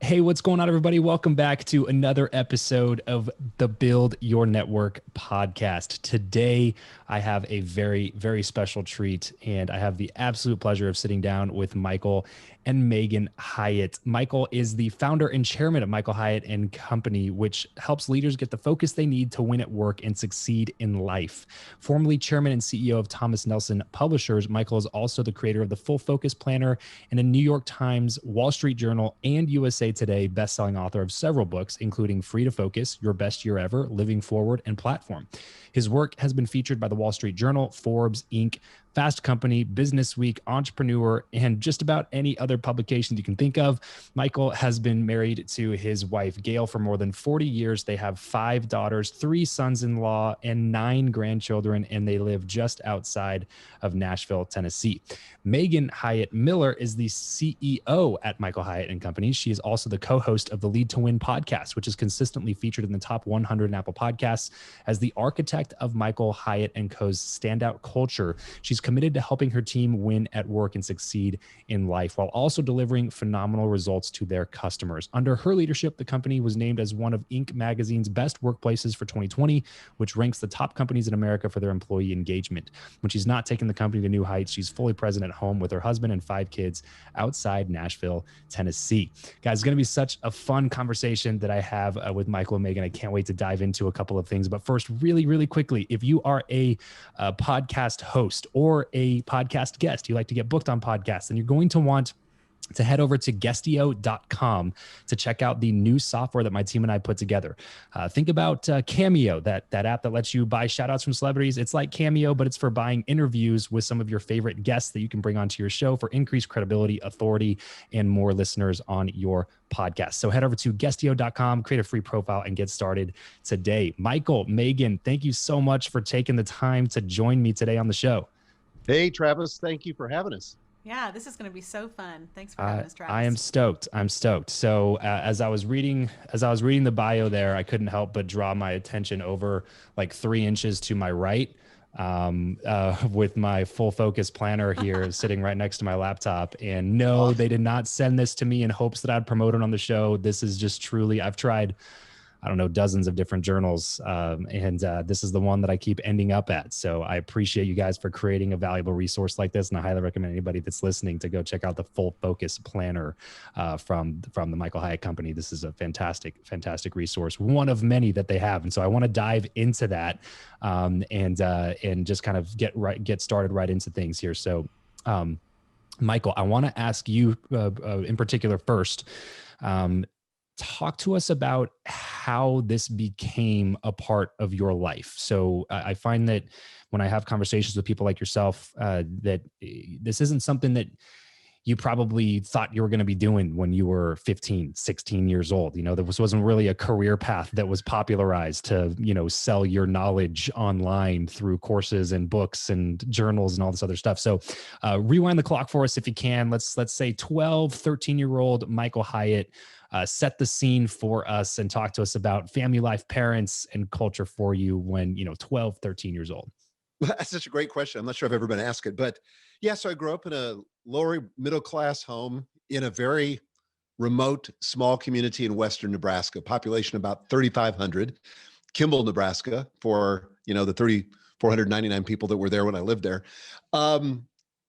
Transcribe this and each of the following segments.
Hey, what's going on, everybody? Welcome back to another episode of the Build Your Network podcast. Today, I have a very, very special treat, and I have the absolute pleasure of sitting down with Michael and Megan Hyatt. Michael is the founder and chairman of Michael Hyatt and Company, which helps leaders get the focus they need to win at work and succeed in life. Formerly chairman and CEO of Thomas Nelson Publishers, Michael is also the creator of the Full Focus Planner and a New York Times, Wall Street Journal, and USA Today best-selling author of several books, including Free to Focus, Your Best Year Ever, Living Forward, and Platform. His work has been featured by the Wall Street Journal, Forbes, Inc., Fast Company, Business Week, Entrepreneur, and just about any other publication you can think of. Michael has been married to his wife, Gail, for more than 40 years. They have 5 daughters, 3 sons-in-law, and 9 grandchildren, and they live just outside of Nashville, Tennessee. Megan Hyatt Miller is the CEO at Michael Hyatt and Company. She is also the co-host of the Lead to Win podcast, which is consistently featured in the top 100 in Apple Podcasts. As the architect of Michael Hyatt and Co.'s standout culture, she's committed to helping her team win at work and succeed in life while also delivering phenomenal results to their customers. Under her leadership, the company was named as one of Inc. magazine's best workplaces for 2020, which ranks the top companies in America for their employee engagement. When she's not taking the company to new heights, she's fully present at home with her husband and 5 kids outside Nashville, Tennessee. Guys, it's going to be such a fun conversation that I have with Michael and Megan. I can't wait to dive into a couple of things. But first, really, really quickly, if you are a podcast host or a podcast guest, you like to get booked on podcasts, and you're going to want to head over to guestio.com to check out the new software that my team and I put together. Think about Cameo, that app that lets you buy shout outs from celebrities. It's like Cameo, but it's for buying interviews with some of your favorite guests that you can bring onto your show for increased credibility, authority, and more listeners on your podcast. So head over to guestio.com, create a free profile, and get started today. Michael, Megan, thank you so much for taking the time to join me today on the show. Hey, Travis, thank you for having us. Yeah, this is going to be so fun. Thanks for having us, Travis. I am stoked. I'm stoked. So as I was reading the bio there, I couldn't help but draw my attention over like 3 inches to my right with my Full Focus planner here sitting right next to my laptop. And no, they did not send this to me in hopes that I'd promote it on the show. This is just truly, I've tried, I don't know, dozens of different journals. And this is the one that I keep ending up at. So I appreciate you guys for creating a valuable resource like this. And I highly recommend anybody that's listening to go check out the Full Focus Planner from the Michael Hyatt Company. This is a fantastic, fantastic resource, one of many that they have. And so I want to dive into that and just kind of get started right into things here. So Michael, I want to ask you in particular first, talk to us about how this became a part of your life. So I find that when I have conversations with people like yourself, that this isn't something that you probably thought you were going to be doing when you were 15, 16 years old. You know, this wasn't really a career path that was popularized to, you know, sell your knowledge online through courses and books and journals and all this other stuff. So rewind the clock for us if you can. Let's say 12, 13-year-old Michael Hyatt. Set the scene for us and talk to us about family life, parents, and culture for you when, 12, 13 years old. Well, that's such a great question. I'm not sure I've ever been asked it, but yeah, so I grew up in a lower middle class home in a very remote, small community in Western Nebraska, population about 3,500, Kimball, Nebraska, for, the 3,499 people that were there when I lived there.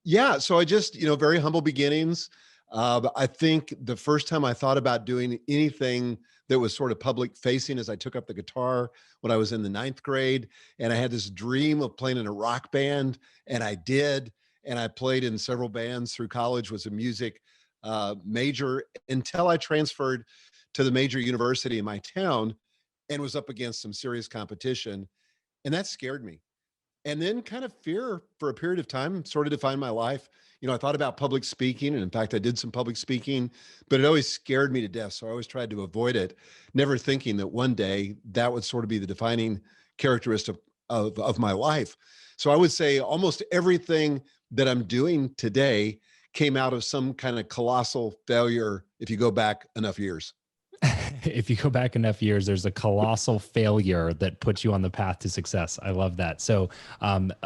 Yeah, so I just, very humble beginnings. I think the first time I thought about doing anything that was sort of public facing as I took up the guitar when I was in the 9th grade, and I had this dream of playing in a rock band, and I did, and I played in several bands through college, was a music major until I transferred to the major university in my town and was up against some serious competition, and that scared me. And then kind of fear for a period of time sort of defined my life. I thought about public speaking, and in fact, I did some public speaking, but it always scared me to death. So I always tried to avoid it, never thinking that one day that would sort of be the defining characteristic of my life. So I would say almost everything that I'm doing today came out of some kind of colossal failure if you go back enough years. If you go back enough years, there's a colossal failure that puts you on the path to success. I love that. So,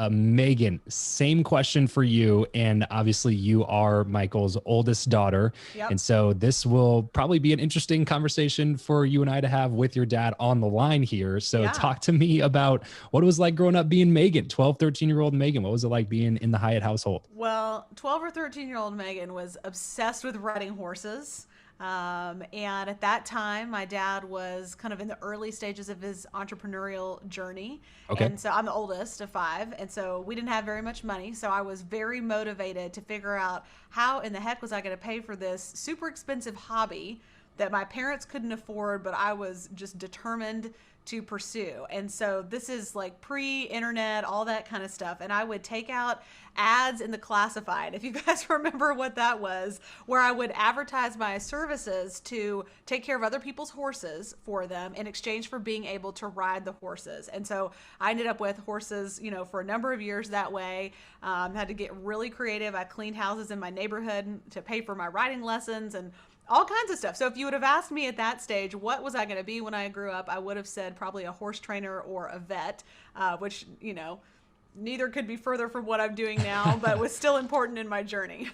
Megan, same question for you. And obviously, you are Michael's oldest daughter. Yep. And so, this will probably be an interesting conversation for you and I to have with your dad on the line here. So, Yeah. talk to me about what it was like growing up being Megan, 12, 13-year-old Megan. What was it like being in the Hyatt household? Well, 12 or 13-year-old Megan was obsessed with riding horses. And at that time, my dad was kind of in the early stages of his entrepreneurial journey. Okay. And so I'm the oldest of five. And so we didn't have very much money. So I was very motivated to figure out how in the heck was I going to pay for this super expensive hobby that my parents couldn't afford, but I was just determined to pursue. And so this is like pre-internet, all that kind of stuff. And I would take out ads in the classified, if you guys remember what that was, where I would advertise my services to take care of other people's horses for them in exchange for being able to ride the horses. And so I ended up with horses, for a number of years that way. Had to get really creative. I cleaned houses in my neighborhood to pay for my riding lessons and all kinds of stuff. So if you would have asked me at that stage, what was I going to be when I grew up, I would have said probably a horse trainer or a vet, which, neither could be further from what I'm doing now, but was still important in my journey.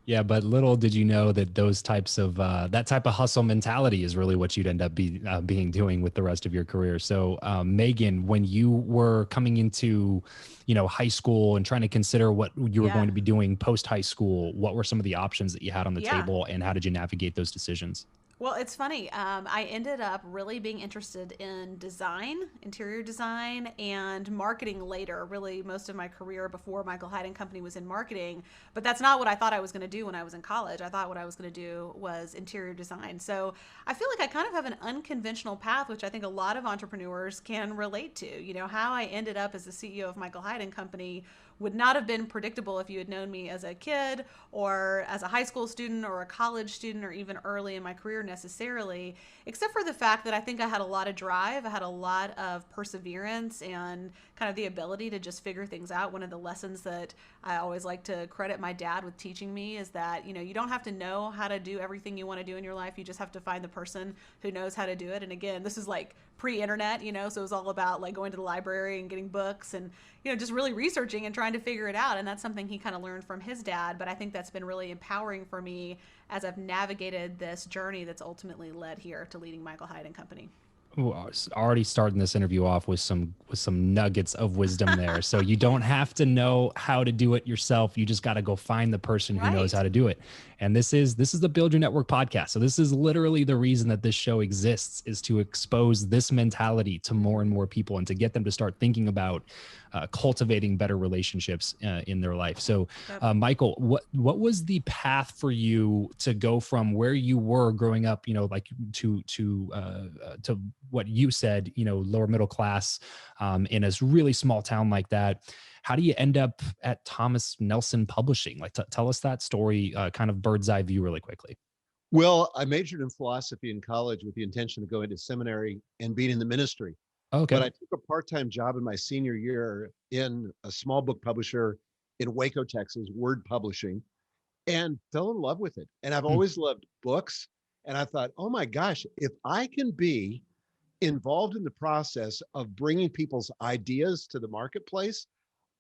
Yeah, but little did you know that those types of that type of hustle mentality is really what you'd end up being doing with the rest of your career. So, Megan, when you were coming into, high school and trying to consider what you were going to be doing post high school, what were some of the options that you had on the table, and how did you navigate those decisions? Well, it's funny. I ended up really being interested in design, interior design, and marketing later. Really, most of my career before Michael Hyatt Company was in marketing, but that's not what I thought I was going to do when I was in college. I thought what I was going to do was interior design. So I feel like I kind of have an unconventional path, which I think a lot of entrepreneurs can relate to. How I ended up as the CEO of Michael Hyatt Company would not have been predictable if you had known me as a kid or as a high school student or a college student or even early in my career necessarily, except for the fact that I think I had a lot of drive. I had a lot of perseverance and kind of the ability to just figure things out. One of the lessons that I always like to credit my dad with teaching me is that, you don't have to know how to do everything you want to do in your life. You just have to find the person who knows how to do it. And again, this is like pre-internet, so it was all about like going to the library and getting books and, just really researching and trying to figure it out. And that's something he kind of learned from his dad. But I think that's been really empowering for me as I've navigated this journey that's ultimately led here to leading Michael Hyatt Company. Ooh, I was already starting this interview off with some nuggets of wisdom there. So you don't have to know how to do it yourself. You just got to go find the person who knows how to do it. And this is the Build Your Network podcast. So this is literally the reason that this show exists, is to expose this mentality to more and more people and to get them to start thinking about cultivating better relationships in their life. So, Michael, what was the path for you to go from where you were growing up, like to what you said, lower middle class, in a really small town like that? How do you end up at Thomas Nelson Publishing? Like, tell us that story, kind of bird's eye view, really quickly. Well, I majored in philosophy in college with the intention of going to seminary and being in the ministry. Okay. But I took a part-time job in my senior year in a small book publisher in Waco, Texas, Word Publishing, and fell in love with it. And I've always loved books. And I thought, oh my gosh, if I can be involved in the process of bringing people's ideas to the marketplace,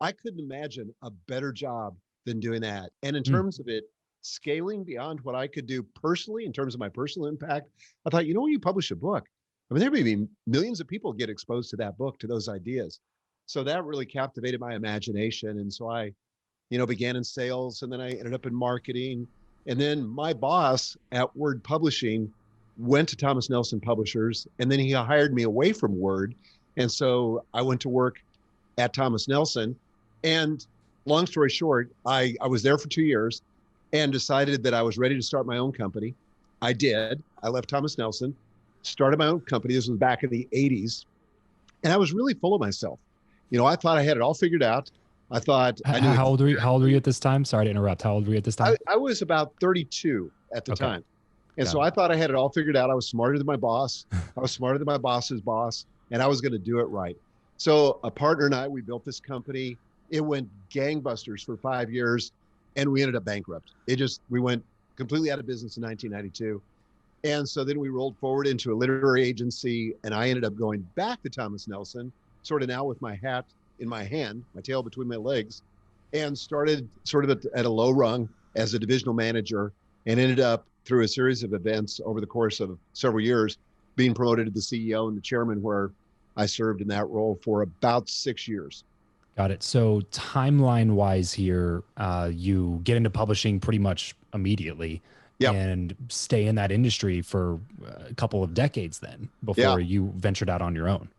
I couldn't imagine a better job than doing that. And in terms of it scaling beyond what I could do personally, in terms of my personal impact, I thought, when you publish a book, there may be millions of people get exposed to that book, to those ideas. So that really captivated my imagination. And so I, began in sales, and then I ended up in marketing. And then my boss at Word Publishing went to Thomas Nelson Publishers, and then he hired me away from Word. And so I went to work at Thomas Nelson. And long story short, I was there for 2 years and decided that I was ready to start my own company. I did. I left Thomas Nelson, started my own company. This was back in the 80s. And I was really full of myself. I thought I had it all figured out. I thought I knew. How old were you at this time? Sorry to interrupt. How old were you at this time? I was about 32 at the time. And so I thought I had it all figured out. I was smarter than my boss. I was smarter than my boss's boss, and I was going to do it right. So a partner and I, we built this company. It went gangbusters for 5 years, and we ended up bankrupt. We went completely out of business in 1992. And so then we rolled forward into a literary agency, and I ended up going back to Thomas Nelson, sort of now with my hat in my hand, my tail between my legs, and started sort of at a low rung as a divisional manager, and ended up through a series of events over the course of several years being promoted to the CEO and the chairman, where I served in that role for about 6 years. Got it. So timeline wise here, you get into publishing pretty much immediately. Yep. And stay in that industry for a couple of decades then before you ventured out on your own.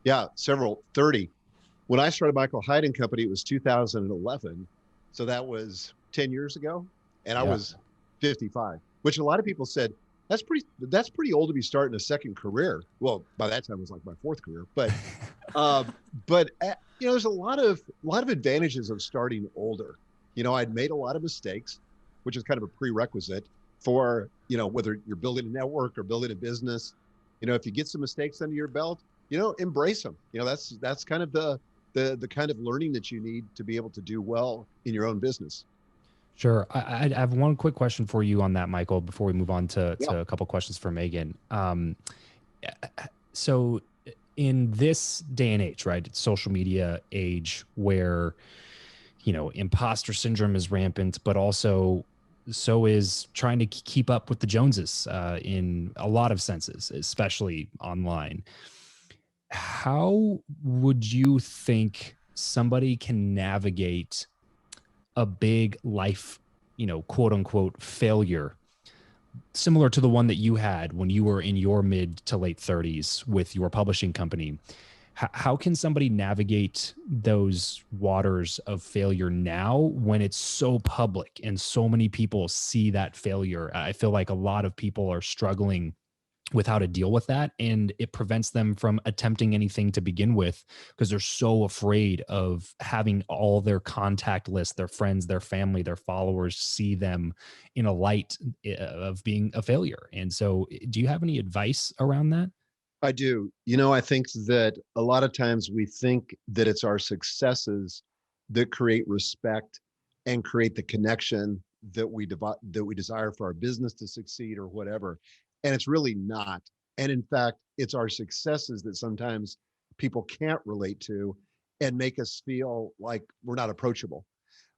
Yeah, 30. When I started Michael Hyatt Company, it was 2011. So that was 10 years ago. And I was 55, which a lot of people said, that's pretty old to be starting a second career. Well, by that time it was like my fourth career, but there's a lot of advantages of starting older. I'd made a lot of mistakes, which is kind of a prerequisite for, whether you're building a network or building a business. If you get some mistakes under your belt, embrace them. That's kind of the kind of learning that you need to be able to do well in your own business. Sure. I have one quick question for you on that, Michael, before we move on to a couple questions for Megan. So in this day and age, right, it's social media age where, imposter syndrome is rampant, but also so is trying to keep up with the Joneses in a lot of senses, especially online. How would you think somebody can navigate a big life, quote unquote, failure, similar to the one that you had when you were in your mid to late 30s with your publishing company? How can somebody navigate those waters of failure now when it's so public and so many people see that failure? I feel like a lot of people are struggling with how to deal with that, and it prevents them from attempting anything to begin with because they're so afraid of having all their contact list, their friends, their family, their followers see them in a light of being a failure. And so do you have any advice around that? I do. I think that a lot of times we think that it's our successes that create respect and create the connection that we desire for our business to succeed or whatever. And it's really not. And in fact, it's our successes that sometimes people can't relate to and make us feel like we're not approachable.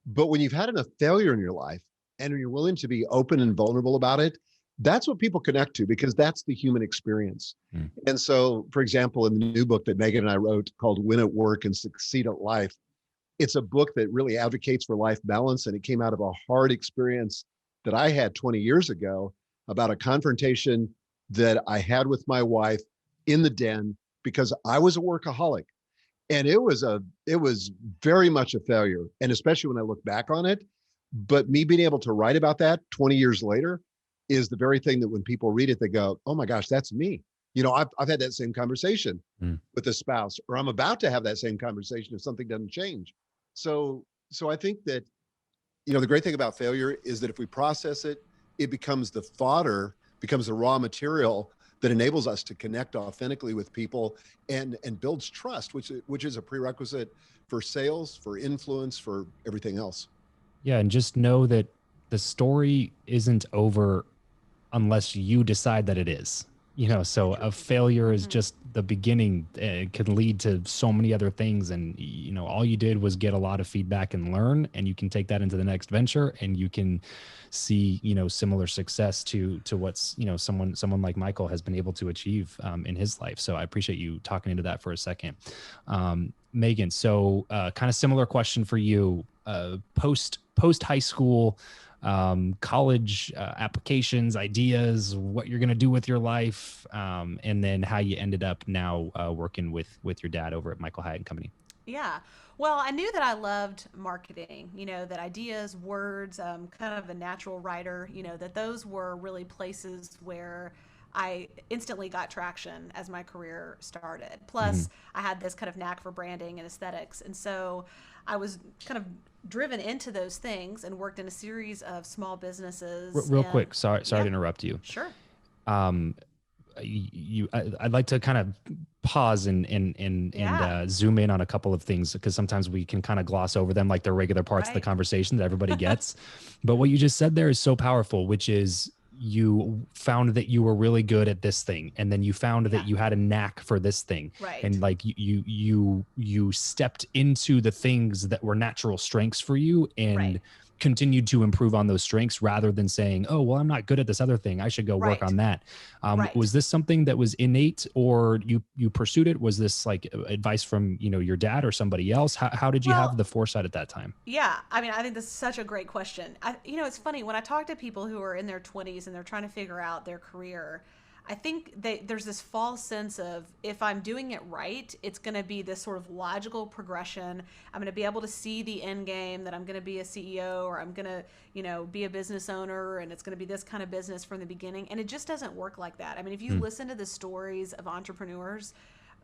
But when you've had enough failure in your life and you're willing to be open and vulnerable about it, that's what people connect to, because that's the human experience. And so, for example, in the new book that Megan and I wrote called Win at Work and Succeed at Life, it's a book that really advocates for life balance. And it came out of a hard experience that I had 20 years ago about a confrontation that I had with my wife in the den because I was a workaholic. And it was very much a failure. And especially when I look back on it, but me being able to write about that 20 years later is the very thing that when people read it, they go, oh my gosh, that's me. I've had that same conversation with a spouse, or I'm about to have that same conversation if something doesn't change. So I think that, the great thing about failure is that if we process it, it becomes the fodder, becomes the raw material that enables us to connect authentically with people and builds trust, which is a prerequisite for sales, for influence, for everything else. Yeah. And just know that the story isn't over unless you decide that it is. So a failure is just the beginning. It can lead to so many other things. And, all you did was get a lot of feedback and learn, and you can take that into the next venture, and you can see, similar success to what's, someone like Michael has been able to achieve in his life. So I appreciate you talking into that for a second. Megan, so kind of similar question for you, post high school, college applications, ideas, what you're going to do with your life, and then how you ended up now working with your dad over at Michael Hyatt Company. Yeah. Well, I knew that I loved marketing, that ideas, words, kind of a natural writer, that those were really places where I instantly got traction as my career started. Plus, I had this kind of knack for branding and aesthetics. And so I was kind of driven into those things and worked in a series of small businesses. Real quick, sorry to interrupt you. Sure. I'd like to kind of pause and zoom in on a couple of things, because sometimes we can kind of gloss over them like they're regular parts of the conversation that everybody gets. But what you just said there is so powerful, which is you found that you were really good at this thing, and then you found that you had a knack for this thing, Right. and like you stepped into the things that were natural strengths for you and Right. continued to improve on those strengths rather than saying, oh, well, I'm not good at this other thing, I should go work Right. on that. Right. Was this something that was innate, or you pursued it? Was this like advice from, your dad or somebody else? How did you have the foresight at that time? Yeah, I mean, I think this is such a great question. It's funny when I talk to people who are in their 20s and they're trying to figure out their career. I think there's this false sense of, if I'm doing it right, it's going to be this sort of logical progression. I'm going to be able to see the end game, that I'm going to be a CEO, or I'm going to, be a business owner, and it's going to be this kind of business from the beginning. And it just doesn't work like that. I mean, if you listen to the stories of entrepreneurs,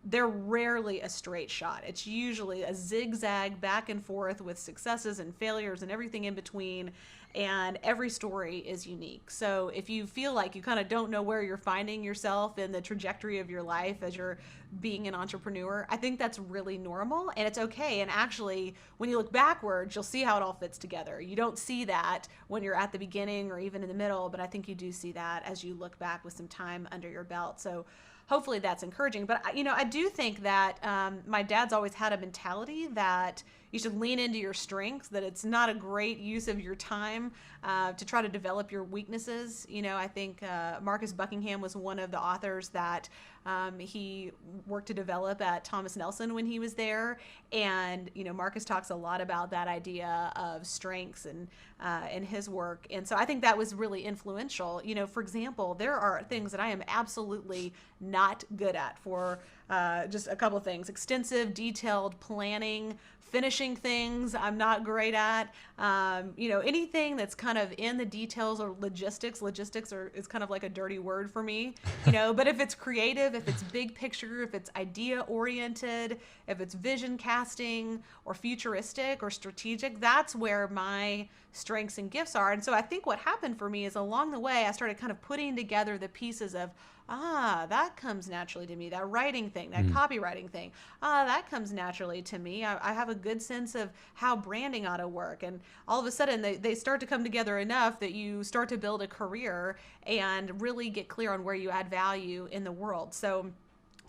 they're rarely a straight shot. It's usually a zigzag back and forth with successes and failures and everything in between. And every story is unique. So if you feel like you kind of don't know where you're finding yourself in the trajectory of your life as you're being an entrepreneur, I think that's really normal and it's okay. And actually, when you look backwards, you'll see how it all fits together. You don't see that when you're at the beginning or even in the middle, but I think you do see that as you look back with some time under your belt. So hopefully that's encouraging. But, I do think that my dad's always had a mentality that you should lean into your strengths, that it's not a great use of your time to try to develop your weaknesses. I think Marcus Buckingham was one of the authors that he worked to develop at Thomas Nelson when he was there. And, Marcus talks a lot about that idea of strengths and in his work. And so I think that was really influential. For example, there are things that I am absolutely not good at, for just a couple of things: extensive, detailed planning, finishing things I'm not great at. Anything that's kind of in the details or logistics is kind of like a dirty word for me, but if it's creative, if it's big picture, if it's idea oriented, if it's vision casting or futuristic or strategic, that's where my strengths and gifts are. And so I think what happened for me is, along the way, I started kind of putting together the pieces of, that comes naturally to me. That writing thing, that copywriting thing, that comes naturally to me. I have a good sense of how branding ought to work. And all of a sudden, they start to come together enough that you start to build a career and really get clear on where you add value in the world. So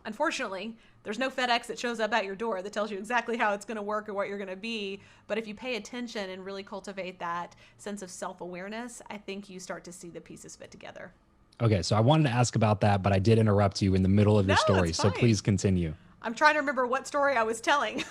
unfortunately, there's no FedEx that shows up at your door that tells you exactly how it's going to work or what you're going to be. But if you pay attention and really cultivate that sense of self-awareness, I think you start to see the pieces fit together. Okay, so I wanted to ask about that, but I did interrupt you in the middle of your story, that's so fine. please continue. I'm trying to remember what story I was telling.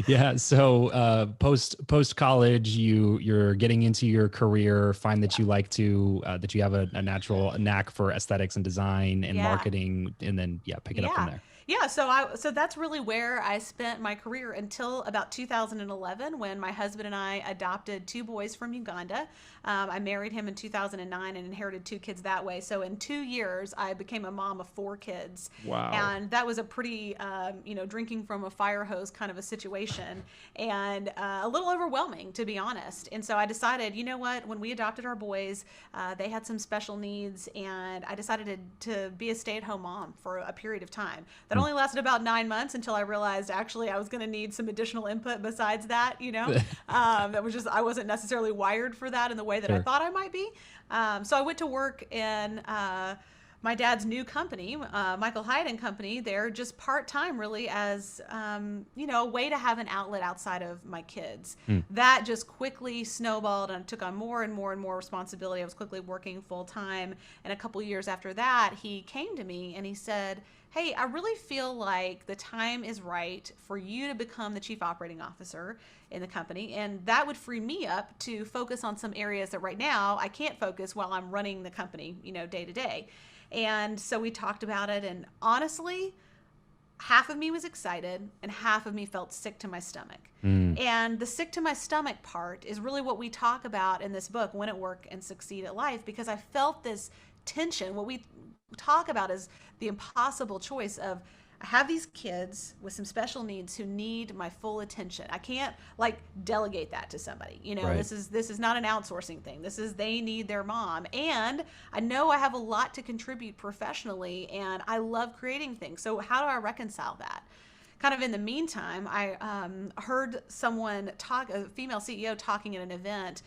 Yeah, so post college, you're getting into your career, find that you like to that you have a natural knack for aesthetics and design and marketing, and then pick it up from there. Yeah, so that's really where I spent my career until about 2011, when my husband and I adopted 2 boys from Uganda. I married him in 2009 and inherited 2 kids that way. So in 2 years, I became a mom of 4 kids. Wow. And that was a pretty, drinking from a fire hose kind of a situation, and a little overwhelming, to be honest. And so I decided, you know what, when we adopted our boys, they had some special needs, and I decided to be a stay-at-home mom for a period of time. That only lasted about 9 months, until I realized actually I was going to need some additional input besides that, that was just, I wasn't necessarily wired for that in the way that I thought I might be. So I went to work in my dad's new company, Michael Hyatt Company, there just part-time, really, as, a way to have an outlet outside of my kids. That just quickly snowballed and took on more and more and more responsibility. I was quickly working full-time. And a couple years after that, he came to me and he said, hey, I really feel like the time is right for you to become the chief operating officer in the company. And that would free me up to focus on some areas that right now I can't focus while I'm running the company, day to day. And so we talked about it. And honestly, half of me was excited and half of me felt sick to my stomach. And the sick to my stomach part is really what we talk about in this book, Win at Work and Succeed at Life, because I felt this tension. What we talk about is the impossible choice of, I have these kids with some special needs who need my full attention. I can't delegate that to somebody. Right. This is not an outsourcing thing. They need their mom. And I know I have a lot to contribute professionally, and I love creating things. So how do I reconcile that? kind of in the meantime, I heard someone talk, a female CEO talking at an event,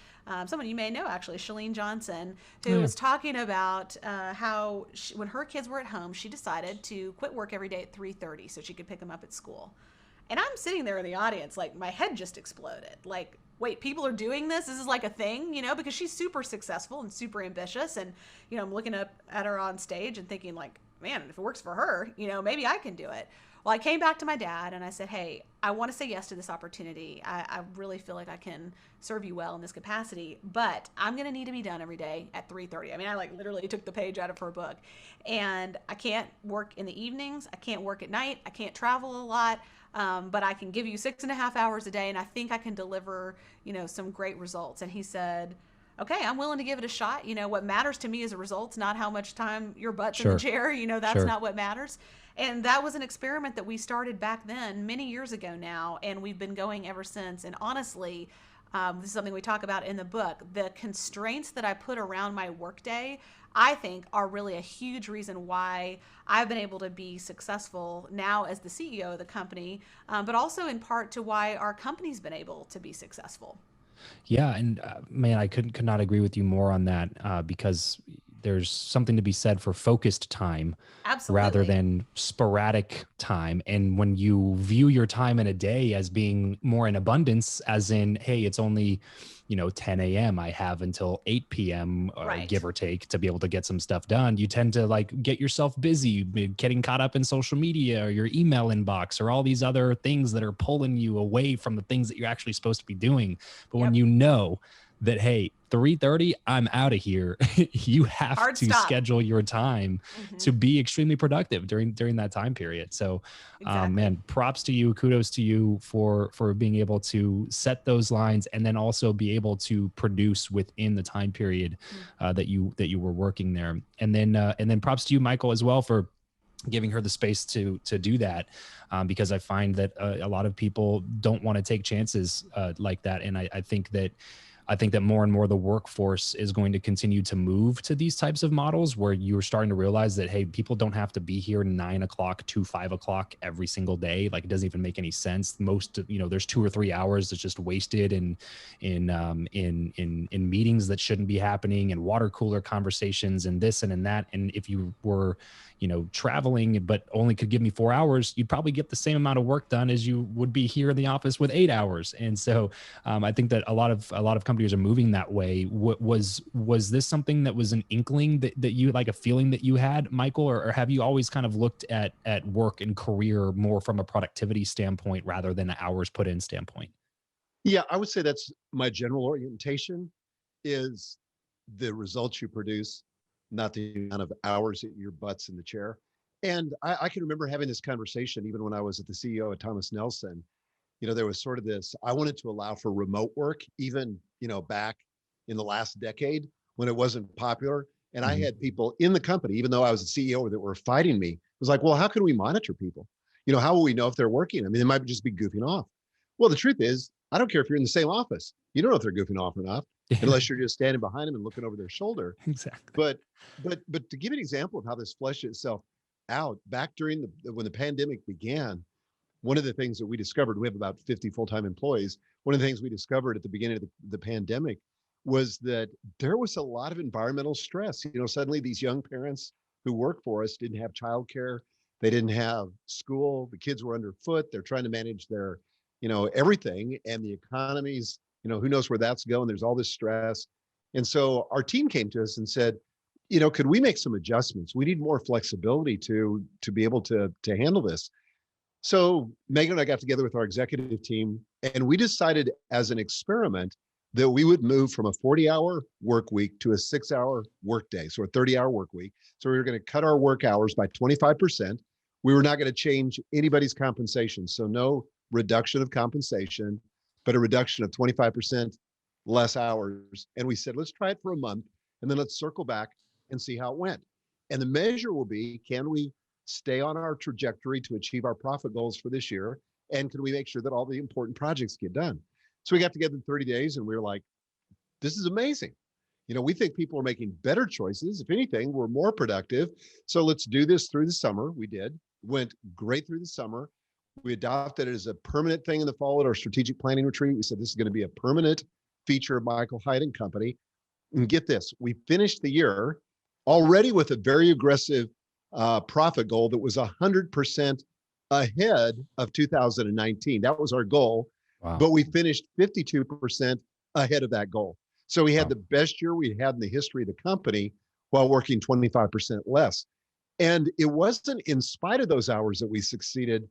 someone you may know actually, Shalene Johnson, Oh who yeah. was talking about how when her kids were at home, she decided to quit work every day at 3:30 so she could pick them up at school. And I'm sitting there in the audience, like my head just exploded. Like, wait, people are doing this? This is like a thing, you know, because she's super successful and super ambitious. And, you know, I'm looking up at her on stage and thinking, like, man, if it works for her, you know, maybe I can do it. Well, I came back to my dad and I said, hey, I want to say yes to this opportunity. I really feel like I can serve you well in this capacity, but I'm going to need to be done every day at 3:30. I mean, I like literally took the page out of her book, and I can't work in the evenings. I can't work at night. I can't travel a lot. But I can give you 6.5 hours a day, and I think I can deliver, you know, some great results. And he said, okay, I'm willing to give it a shot. You know, what matters to me is the results, not how much time your butt's in the Sure. chair. You know, that's Sure. not what matters. And that was an experiment that we started back then, many years ago now, and we've been going ever since. And honestly, this is something we talk about in the book. The constraints that I put around my workday, I think, are really a huge reason why I've been able to be successful now as the CEO of the company, but also in part to why our company's been able to be successful. Yeah, and man, I could not agree with you more on that, because there's something to be said for focused time rather Absolutely. than sporadic time. And when you view your time in a day as being more in abundance, as in, hey, it's only, 10 a.m. I have until 8 p.m. or Right. give or take to be able to get some stuff done. You tend to like get yourself busy, getting caught up in social media or your email inbox or all these other things that are pulling you away from the things that you're actually supposed to be doing. But when Yep. you know that, hey, 3:30, I'm out of here, you have Hard to stop. schedule your time Hmm. to be extremely productive during that time period. So, Exactly. man, props to you, kudos to you for being able to set those lines and then also be able to produce within the time period Mm. that you were working there. And then props to you, Michael, as well, for giving her the space to do that, because I find that a lot of people don't want to take chances like that, and I think that more and more the workforce is going to continue to move to these types of models where you're starting to realize that, hey, people don't have to be here 9 o'clock to 5 o'clock every single day. Like, it doesn't even make any sense. Most, there's 2 or 3 hours that's just wasted in meetings that shouldn't be happening, and water cooler conversations and this and in that. And if you were, traveling, but only could give me 4 hours, you'd probably get the same amount of work done as you would be here in the office with 8 hours. And so, I think that a lot of companies are moving that way. Was this something that was an inkling that you, like, a feeling that you had, Michael, or have you always kind of looked at work and career more from a productivity standpoint rather than an hours put in standpoint? Yeah, I would say that's my general orientation is the results you produce, not the amount of hours that your butt's in the chair. And I can remember having this conversation even when I was at the CEO at Thomas Nelson. There was sort of this, I wanted to allow for remote work, even, back in the last decade when it wasn't popular. And I Mhm. had people in the company, even though I was a CEO, that were fighting me. It was like, well, how can we monitor people? How will we know if they're working? I mean, they might just be goofing off. Well, the truth is, I don't care if you're in the same office. You don't know if they're goofing off or not, Yeah, unless you're just standing behind them and looking over their shoulder. exactly. But but to give an example of how this fleshed itself out, back during when the pandemic began, one of the things that we discovered, we have about 50 full-time employees. One of the things we discovered at the beginning of the pandemic was that there was a lot of environmental stress. Suddenly these young parents who work for us didn't have childcare. They didn't have school. The kids were underfoot. They're trying to manage their, everything. And the economy's, who knows where that's going. There's all this stress. And so our team came to us and said, could we make some adjustments? We need more flexibility to be able to handle this. So Megan and I got together with our executive team, and we decided as an experiment that we would move from a 40-hour work week to a 6-hour work day, so a 30-hour work week. So we were going to cut our work hours by 25%. We were not going to change anybody's compensation. So no reduction of compensation, but a reduction of 25% less hours. And we said, let's try it for a month, and then let's circle back and see how it went. And the measure will be, can we stay on our trajectory to achieve our profit goals for this year? And can we make sure that all the important projects get done? So we got together in 30 days and we were like, this is amazing. We think people are making better choices. If anything, we're more productive. So let's do this through the summer. We did. Went great through the summer. We adopted it as a permanent thing in the fall at our strategic planning retreat. We said, this is going to be a permanent feature of Michael Hyatt Company. And get this, we finished the year already with a very aggressive profit goal that was 100% ahead of 2019. That was our goal. Wow. But we finished 52% ahead of that goal. So we had the best year we had in the history of the company while working 25% less. And it wasn't in spite of those hours that we succeeded.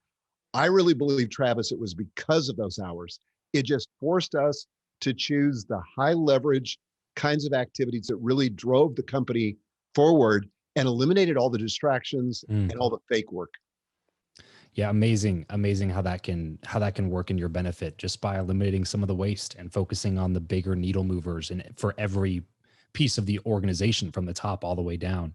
I really believe, Travis, it was because of those hours. It just forced us to choose the high leverage kinds of activities that really drove the company forward and eliminated all the distractions and all the fake work. Yeah, amazing how that can work in your benefit just by eliminating some of the waste and focusing on the bigger needle movers and for every piece of the organization from the top all the way down.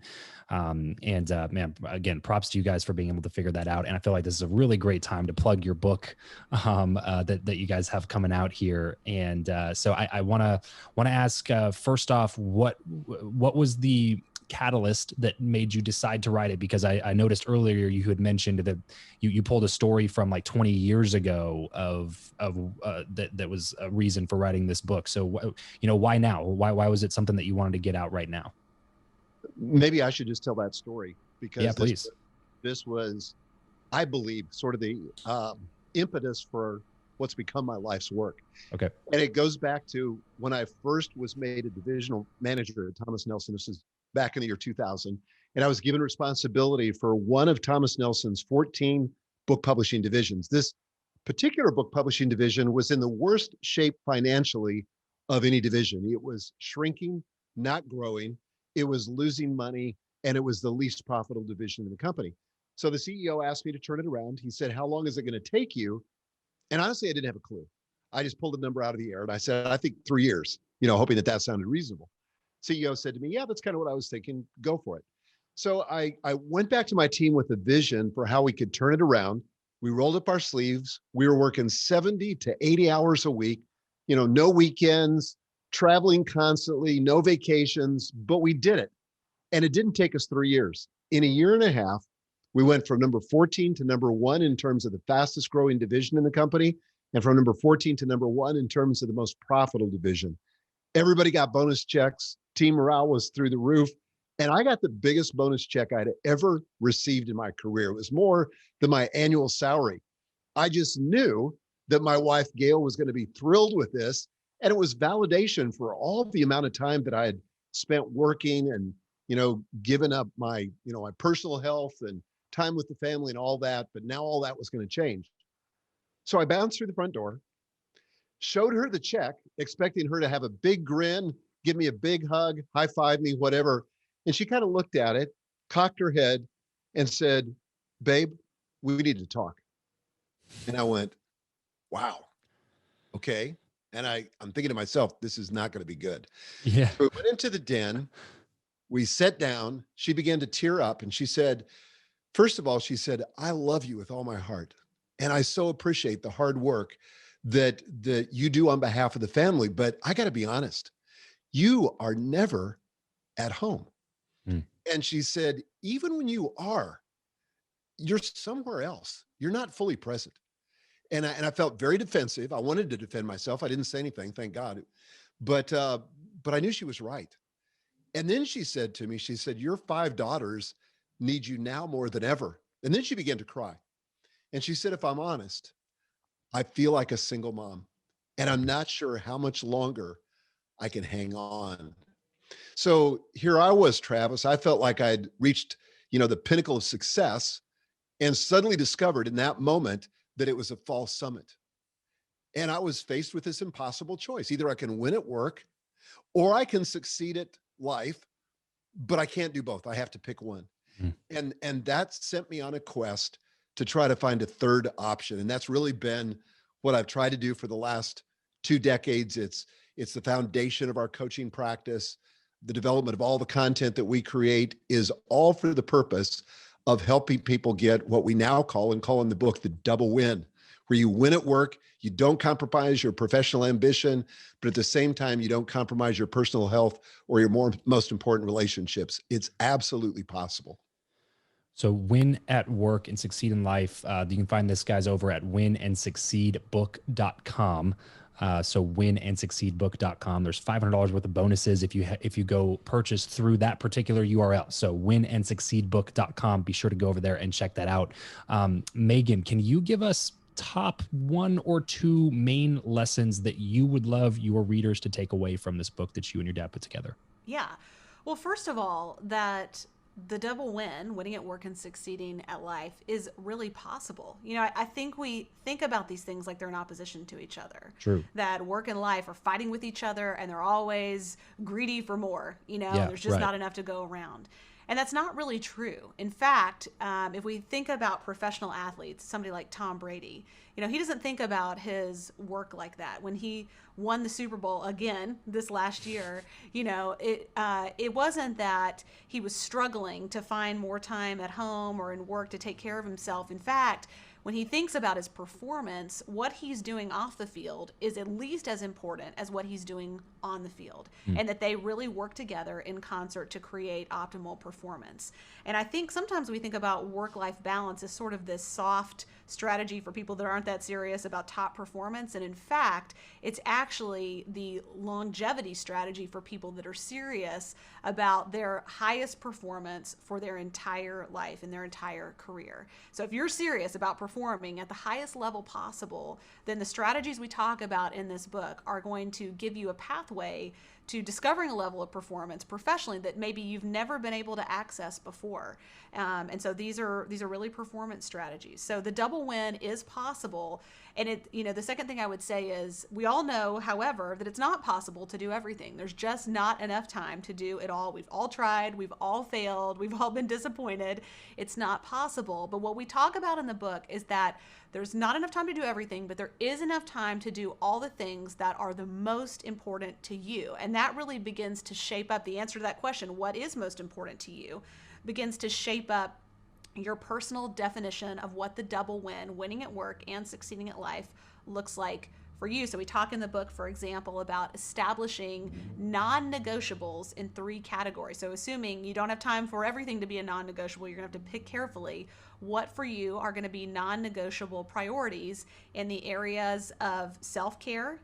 Man, again, props to you guys for being able to figure that out. And I feel like this is a really great time to plug your book that you guys have coming out here. And so I want to ask first off, what was the catalyst that made you decide to write it? Because I noticed earlier you had mentioned that you pulled a story from like 20 years ago of that was a reason for writing this book. So, why now? Why was it something that you wanted to get out right now? Maybe I should just tell that story because please. This was, I believe, sort of the impetus for what's become my life's work. Okay. And it goes back to when I first was made a divisional manager at Thomas Nelson. This is back in the year 2000. And I was given responsibility for one of Thomas Nelson's 14 book publishing divisions. This particular book publishing division was in the worst shape financially of any division. It was shrinking, not growing. It was losing money, and it was the least profitable division in the company. So the CEO asked me to turn it around. He said, how long is it going to take you? And honestly, I didn't have a clue. I just pulled a number out of the air and I said, I think 3 years, hoping that sounded reasonable. CEO said to me, yeah, that's kind of what I was thinking. Go for it. So I went back to my team with a vision for how we could turn it around. We rolled up our sleeves. We were working 70 to 80 hours a week, no weekends, traveling constantly, no vacations, but we did it. And it didn't take us 3 years. In a year and a half, we went from number 14 to number 1 in terms of the fastest growing division in the company, and from number 14 to number 1 in terms of the most profitable division. Everybody got bonus checks. Team morale was through the roof. And I got the biggest bonus check I'd ever received in my career. It was more than my annual salary. I just knew that my wife, Gail, was going to be thrilled with this. And it was validation for all the amount of time that I had spent working and, given up my, my personal health and time with the family and all that. But now all that was going to change. So I bounced through the front door, showed her the check, expecting her to have a big grin, give me a big hug, high five me, whatever. And she kind of looked at it, cocked her head and said, babe, we need to talk. And I went, wow, okay. And I'm thinking to myself, this is not going to be good. Yeah. So we went into the den, we sat down, she began to tear up and she said, first of all, she said, I love you with all my heart. And I so appreciate the hard work that you do on behalf of the family. But I got to be honest, you are never at home. And she said, even when you are, you're somewhere else. You're not fully present. And I felt very defensive. I wanted to defend myself. I didn't say anything, thank God. But I knew she was right. And then she said to me, she said, your 5 daughters need you now more than ever. And then she began to cry. And she said, if I'm honest, I feel like a single mom. And I'm not sure how much longer I can hang on. So here I was, Travis. I felt like I'd reached, the pinnacle of success and suddenly discovered in that moment that it was a false summit. And I was faced with this impossible choice. Either I can win at work or I can succeed at life, but I can't do both. I have to pick one. And that sent me on a quest to try to find a third option. And that's really been what I've tried to do for the last 2 decades. It's the foundation of our coaching practice. The development of all the content that we create is all for the purpose of helping people get what we now call in the book, the double win, where you win at work, you don't compromise your professional ambition, but at the same time, you don't compromise your personal health or your most important relationships. It's absolutely possible. So win at work and succeed in life. You can find this guys over at winandsucceedbook.com. So winandsucceedbook.com. There's $500 worth of bonuses if you go purchase through that particular URL. So winandsucceedbook.com. Be sure to go over there and check that out. Megan, can you give us top 1 or 2 main lessons that you would love your readers to take away from this book that you and your dad put together? Yeah. Well, first of all, that the double win, winning at work and succeeding at life, is really possible. I think we think about these things like they're in opposition to each other. True. That work and life are fighting with each other and they're always greedy for more. There's just not enough to go around. And that's not really true. In fact, if we think about professional athletes, somebody like Tom Brady, he doesn't think about his work like that. When he won the Super Bowl again this last year, it wasn't that he was struggling to find more time at home or in work to take care of himself. In fact, when he thinks about his performance, what he's doing off the field is at least as important as what he's doing on the field, and that they really work together in concert to create optimal performance. And I think sometimes we think about work-life balance as sort of this soft strategy for people that aren't that serious about top performance. And in fact, it's actually the longevity strategy for people that are serious about their highest performance for their entire life and their entire career. So if you're serious about performing at the highest level possible, then the strategies we talk about in this book are going to give you a pathway to discovering a level of performance professionally that maybe you've never been able to access before. And so these are really performance strategies. So the double win is possible. And the second thing I would say is we all know, however, that it's not possible to do everything. There's just not enough time to do it all. We've all tried, we've all failed, we've all been disappointed. It's not possible. But what we talk about in the book is that there's not enough time to do everything, but there is enough time to do all the things that are the most important to you. And that really begins to shape up the answer to that question, what is most important to you, begins to shape up your personal definition of what the double win, winning at work and succeeding at life, looks like for you. So we talk in the book, for example, about establishing non-negotiables in 3 categories. So assuming you don't have time for everything to be a non-negotiable, you're going to have to pick carefully what for you are going to be non-negotiable priorities in the areas of self-care,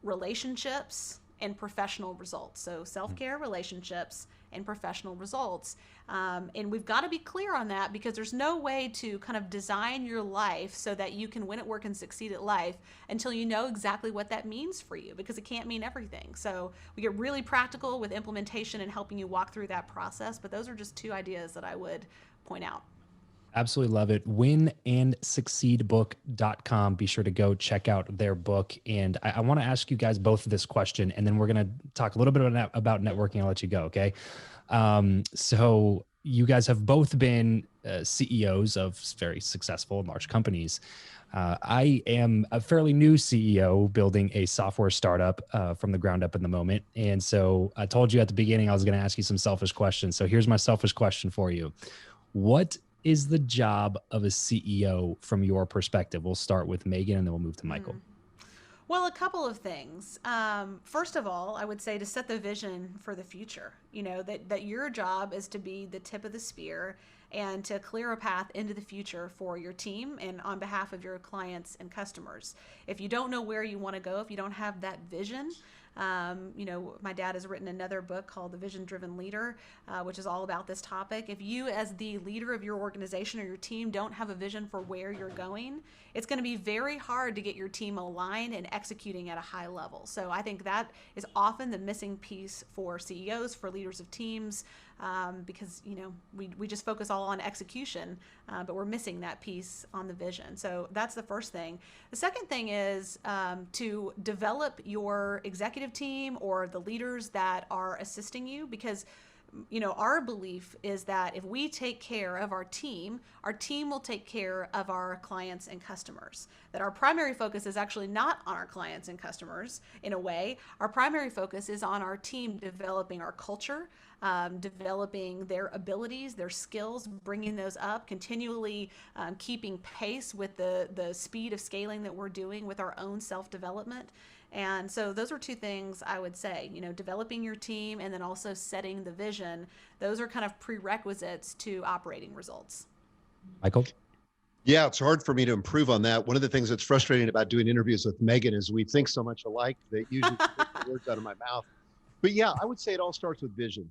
relationships, and professional results. So self-care, relationships, and professional results. And we've got to be clear on that, because there's no way to kind of design your life so that you can win at work and succeed at life until you know exactly what that means for you, because it can't mean everything. So we get really practical with implementation and helping you walk through that process. But those are just 2 ideas that I would point out. Absolutely love it. Winandsucceedbook.com. Be sure to go check out their book. And I want to ask you guys both this question, and then we're going to talk a little bit about networking. I'll let you go. Okay. So you guys have both been CEOs of very successful and large companies. I am a fairly new CEO building a software startup from the ground up in the moment. And so I told you at the beginning I was going to ask you some selfish questions. So here's my selfish question for you. What is the job of a CEO from your perspective? We'll start with Megan and then we'll move to Michael. Well, a couple of things. First of all, I would say to set the vision for the future, that your job is to be the tip of the spear and to clear a path into the future for your team and on behalf of your clients and customers. If you don't know where you want to go, if you don't have that vision, my dad has written another book called The Vision Driven Leader, which is all about this topic. If you, as the leader of your organization or your team, don't have a vision for where you're going, it's going to be very hard to get your team aligned and executing at a high level. So I think that is often the missing piece for CEOs, for leaders of teams, because we just focus all on execution, but we're missing that piece on the vision. So that's the first thing. The second thing is to develop your executive team or the leaders that are assisting you, because our belief is that if we take care of our team will take care of our clients and customers. That our primary focus is actually not on our clients and customers in a way. Our primary focus is on our team developing our culture, developing their abilities, their skills, bringing those up, continually keeping pace with the speed of scaling that we're doing with our own self-development. And so those are two things I would say, developing your team and then also setting the vision. Those are kind of prerequisites to operating results. Michael? Yeah, it's hard for me to improve on that. One of the things that's frustrating about doing interviews with Megan is we think so much alike that usually she takes the words out of my mouth. But yeah, I would say it all starts with vision.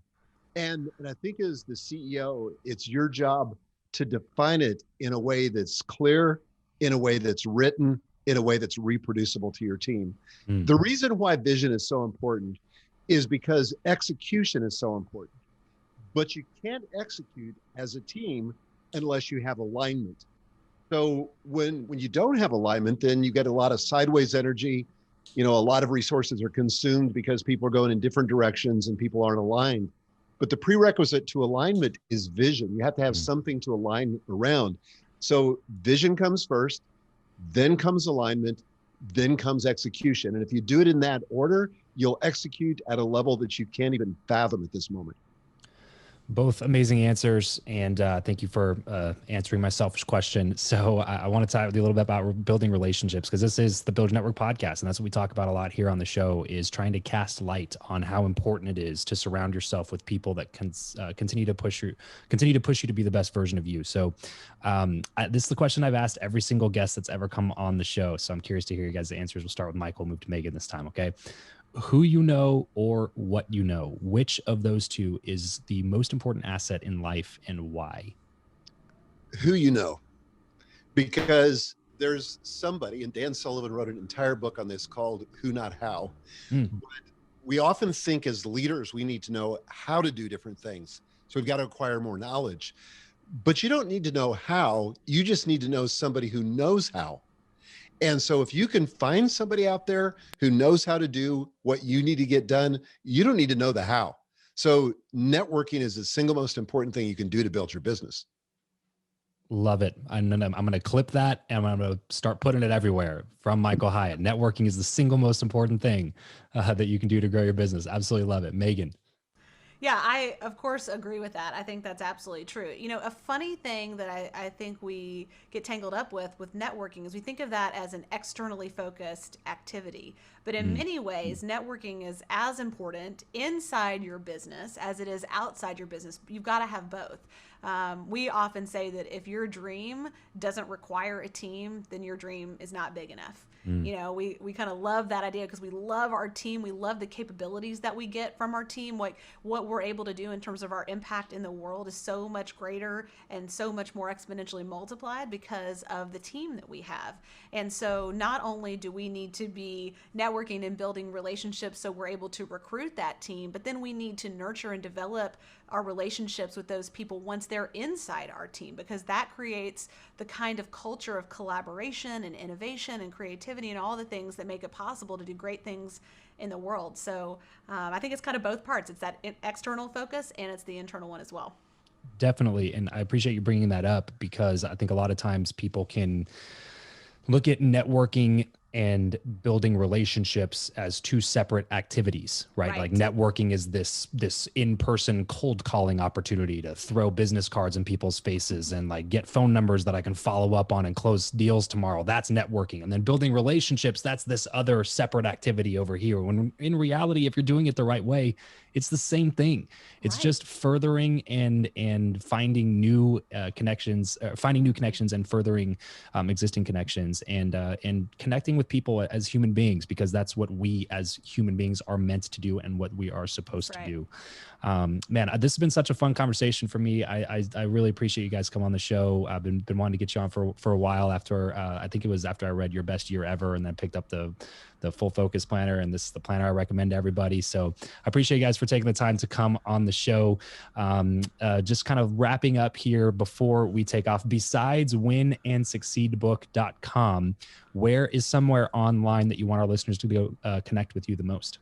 And I think as the CEO, it's your job to define it in a way that's clear, in a way that's written, in a way that's reproducible to your team. The reason why vision is so important is because execution is so important. But you can't execute as a team unless you have alignment. So when you don't have alignment, then you get a lot of sideways energy. A lot of resources are consumed because people are going in different directions and people aren't aligned. But the prerequisite to alignment is vision. You have to have something to align around. So vision comes first, then comes alignment, then comes execution. And if you do it in that order, you'll execute at a level that you can't even fathom at this moment. Both amazing answers, and thank you for answering my selfish question. So I want to talk with you a little bit about building relationships, because this is the Build Your Network podcast, and that's what we talk about a lot here on the show, is trying to cast light on how important it is to surround yourself with people that can continue to push you to be the best version of you. So this is the question I've asked every single guest that's ever come on the show. So I'm curious to hear you guys' answers. We'll start with Michael, move to Megan this time, okay? Who you know or what you know, which of those two is the most important asset in life and why? Who you know, because there's somebody, and Dan Sullivan wrote an entire book on this called Who Not How. But we often think as leaders, we need to know how to do different things. So we've got to acquire more knowledge, but you don't need to know how, you just need to know somebody who knows how. And so if you can find somebody out there who knows how to do what you need to get done, you don't need to know the how. So networking is the single most important thing you can do to build your business. Love it. I'm going to clip that and I'm going to start putting it everywhere from Michael Hyatt. Networking is the single most important thing that you can do to grow your business. Absolutely love it. Megan. Yeah, I of course agree with that. I think that's absolutely true. A funny thing that I think we get tangled up with networking is we think of that as an externally focused activity. But in many ways, networking is as important inside your business as it is outside your business. You've got to have both. We often say that if your dream doesn't require a team, then your dream is not big enough. We kind of love that idea because we love our team. We love the capabilities that we get from our team. Like what we're able to do in terms of our impact in the world is so much greater and so much more exponentially multiplied because of the team that we have. And so not only do we need to be networking and building relationships so we're able to recruit that team, but then we need to nurture and develop our relationships with those people once they're inside our team, because that creates the kind of culture of collaboration and innovation and creativity and all the things that make it possible to do great things in the world. So I think it's kind of both parts. It's that external focus and it's the internal one as well. Definitely. And I appreciate you bringing that up, because I think a lot of times people can look at networking and building relationships as two separate activities, right? Like networking is this in-person cold calling opportunity to throw business cards in people's faces and like get phone numbers that I can follow up on and close deals tomorrow. That's networking. And then building relationships, that's this other separate activity over here. When in reality, if you're doing it the right way, it's the same thing. It's just furthering and finding new connections, and furthering existing connections, and connecting with people as human beings, because that's what we as human beings are meant to do and what we are supposed to do. Man, this has been such a fun conversation for me. I really appreciate you guys come on the show. I've been wanting to get you on for a while after, I think it was after I read Your Best Year Ever and then picked up the Full Focus Planner, and this is the planner I recommend to everybody. So I appreciate you guys for taking the time to come on the show. Just kind of wrapping up here before we take off, besides winandsucceedbook.com, where is somewhere online that you want our listeners to go connect with you the most?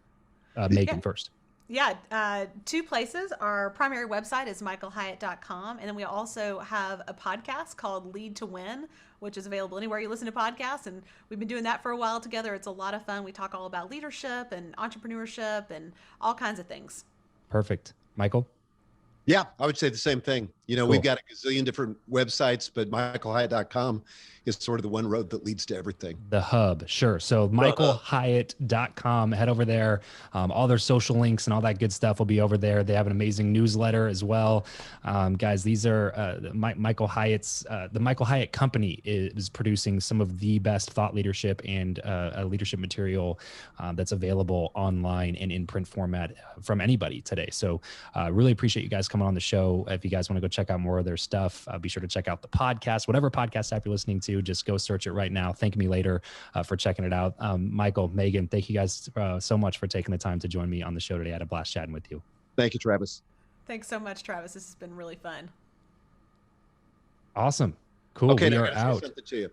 Megan first. Yeah, two places. Our primary website is michaelhyatt.com. And then we also have a podcast called Lead to Win, which is available anywhere you listen to podcasts. And we've been doing that for a while together. It's a lot of fun. We talk all about leadership and entrepreneurship and all kinds of things. Perfect. Michael? Yeah, I would say the same thing. We've got a gazillion different websites, but michaelhyatt.com is sort of the one road that leads to everything. The hub. Sure. So michaelhyatt.com, head over there. All their social links and all that good stuff will be over there. They have an amazing newsletter as well. Guys, these are Michael Hyatt's, the Michael Hyatt Company is producing some of the best thought leadership and leadership material that's available online and in print format from anybody today. So really appreciate you guys coming on the show. If you guys want to go check out more of their stuff, be sure to check out the podcast, whatever podcast app you're listening to. Just go search it right now. Thank me later for checking it out. Michael, Megan, thank you guys so much for taking the time to join me on the show today. I had a blast chatting with you. Thank you, Travis. Thanks so much, Travis. This has been really fun. Awesome. Cool. Okay, we now are I gotta say out. something to you.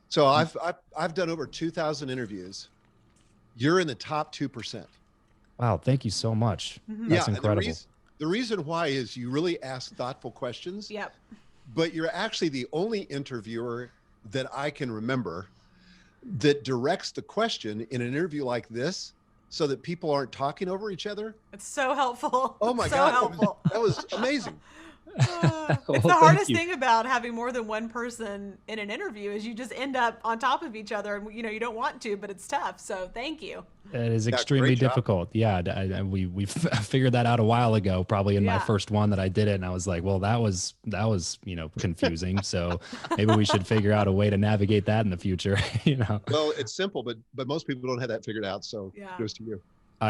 So I've done over 2,000 interviews. You're in the top 2%. Wow. Thank you so much. Mm-hmm. That's and incredible. The reason why is you really ask thoughtful questions. Yep. But you're actually the only interviewer that I can remember that directs the question in an interview like this so that people aren't talking over each other. It's so helpful. Oh my so God. helpful. That was amazing. It's the hardest thing about having more than one person in an interview is you just end up on top of each other, and you don't want to, but it's tough. So thank you. It is Yeah, extremely great job. difficult. Yeah, we figured that out a while ago, probably in my first one that I did it, and I was like, well, that was confusing. So maybe we should figure out a way to navigate that in the future. Well, it's simple, but most people don't have that figured out. So Yeah. kudos to you.